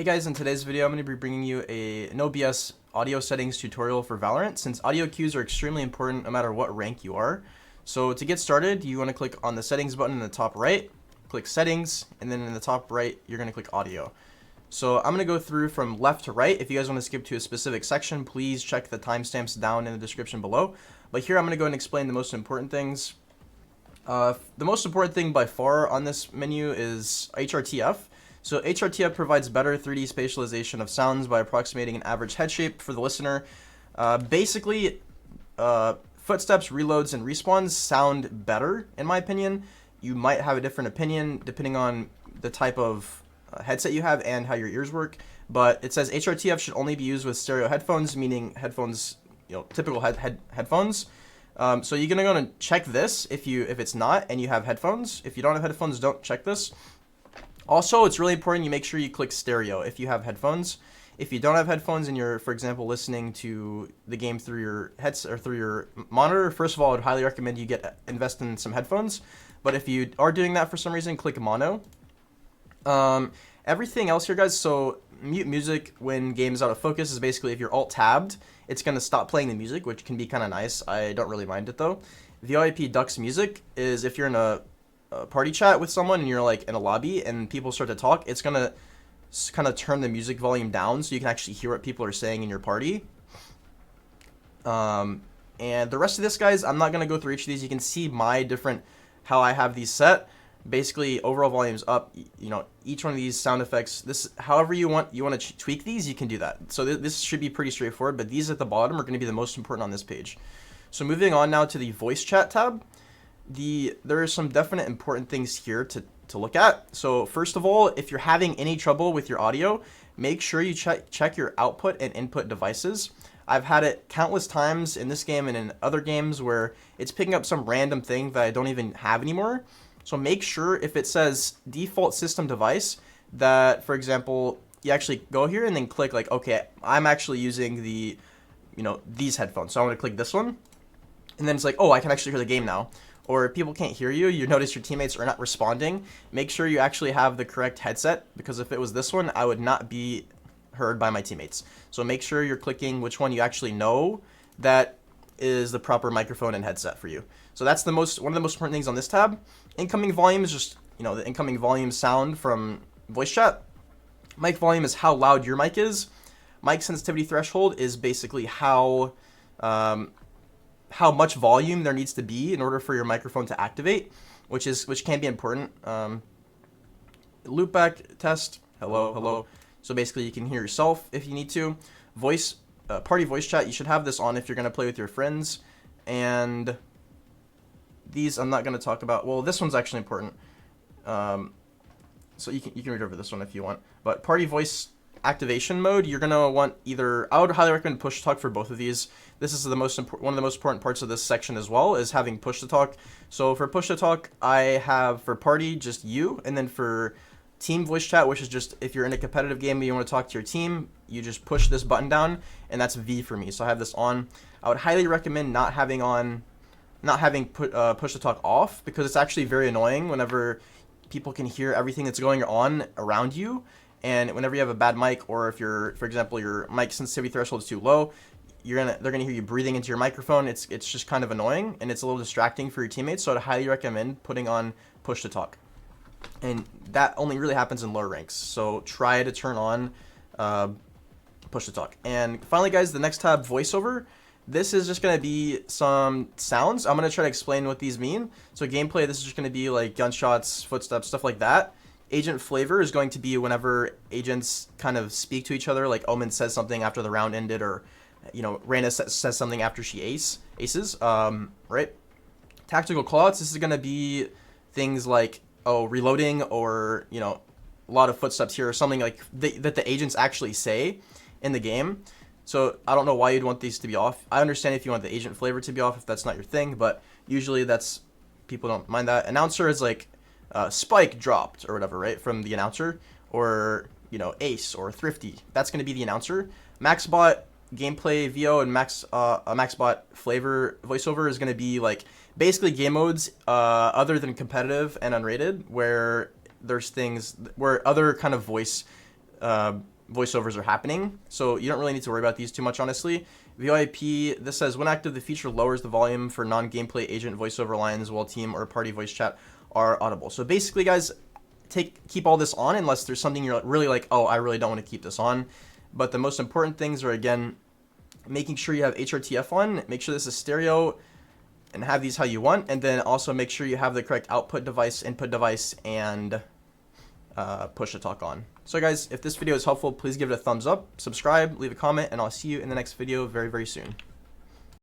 Hey guys, in today's video I'm going to be bringing you a no BS audio settings tutorial for Valorant, since audio cues are extremely important no matter what rank you are. So to get started, you want to click on the settings button in the top right, click settings, and then in the top right you're going to click audio. So I'm going to go through from left to right. If you guys want to skip to a specific section, please check the timestamps down in the description below. But here I'm going to go and explain the most important things. The most important thing by far on this menu is HRTF. So HRTF provides better 3D spatialization of sounds by approximating an average head shape for the listener. Basically, footsteps, reloads, and respawns sound better, in my opinion. You might have a different opinion depending on the type of headset you have and how your ears work. But it says HRTF should only be used with stereo headphones, meaning headphones, typical headphones. So you're gonna go and check this if it's not and you have headphones. If you don't have headphones, don't check this. Also, it's really important you make sure you click stereo if you have headphones. If you don't have headphones and you're, for example, listening to the game through your headset or through your monitor, first of all, I would highly recommend you invest in some headphones. But if you are doing that for some reason, click mono. Everything else here, guys, so mute music when game is out of focus is basically if you're alt-tabbed, it's going to stop playing the music, which can be kind of nice. I don't really mind it, though. VoIP ducks music is if you're in a party chat with someone and you're like in a lobby and people start to talk, it's going to kind of turn the music volume down so you can actually hear what people are saying in your party. And the rest of this, guys, I'm not going to go through each of these. You can see my different, how I have these set. Basically, overall volume's up. Each one of these sound effects, however you want to tweak these, you can do that. So this should be pretty straightforward, but these at the bottom are going to be the most important on this page. So moving on now to the voice chat tab, there are some definite important things here to look at. So first of all, if you're having any trouble with your audio, make sure you check your output and input devices. I've had it countless times in this game and in other games where it's picking up some random thing that I don't even have anymore. So make sure if it says default system device that, for example, you actually go here and then click like, okay, I'm actually using these headphones. So I'm going to click this one. And then it's like, oh, I can actually hear the game now. Or if people can't hear you, you notice your teammates are not responding, make sure you actually have the correct headset, because if it was this one, I would not be heard by my teammates. So make sure you're clicking which one you actually know that is the proper microphone and headset for you. So that's one of the most important things on this tab. Incoming volume is just, the incoming volume sound from voice chat. Mic volume is how loud your mic is. Mic sensitivity threshold is basically how much volume there needs to be in order for your microphone to activate, which can be important. Loopback test, hello. So basically you can hear yourself if you need to. Party voice chat, you should have this on if you're going to play with your friends. And these I'm not going to talk about. Well, this one's actually important. So you can read over this one if you want. But party voice activation mode, you're going to want I would highly recommend push to talk for both of these. This is one of the most important parts of this section as well, is having push to talk. So for push to talk, I have for party just you, and then for team voice chat, which is just if you're in a competitive game and you want to talk to your team, you just push this button down, and that's V for me. So I have this on. I would highly recommend not having push to talk off, because it's actually very annoying whenever people can hear everything that's going on around you. And whenever you have a bad mic, or if for example, your mic sensitivity threshold is too low, they're gonna hear you breathing into your microphone. It's just kind of annoying, and it's a little distracting for your teammates. So I'd highly recommend putting on push to talk, and that only really happens in lower ranks. So try to turn on push to talk. And finally, guys, the next tab, voiceover. This is just going to be some sounds. I'm going to try to explain what these mean. So gameplay, this is just going to be like gunshots, footsteps, stuff like that. Agent flavor is going to be whenever agents kind of speak to each other, like Omen says something after the round ended, or Reyna says something after she aces, right? Tactical callouts, this is going to be things like, oh, reloading, or a lot of footsteps here, or something like that the agents actually say in the game. So I don't know why you'd want these to be off. I understand if you want the agent flavor to be off if that's not your thing, but usually people don't mind that. Announcer is like spike dropped or whatever, right, from the announcer, or ace or thrifty. That's going to be the announcer. Maxbot gameplay VO and Maxbot flavor voiceover is going to be like basically game modes other than competitive and unrated, where there's things where other kind of voice voiceovers are happening. So you don't really need to worry about these too much, honestly. VoIP, this says, when active, the feature lowers the volume for non-gameplay agent voiceover lines while team or party voice chat are audible. So basically, guys, keep all this on unless there's something you're really like, oh, I really don't want to keep this on. But the most important things are, again, making sure you have HRTF on, make sure this is stereo, and have these how you want, and then also make sure you have the correct output device, input device, and push to talk on. So guys, if this video is helpful, please give it a thumbs up, subscribe, leave a comment, and I'll see you in the next video very, very soon.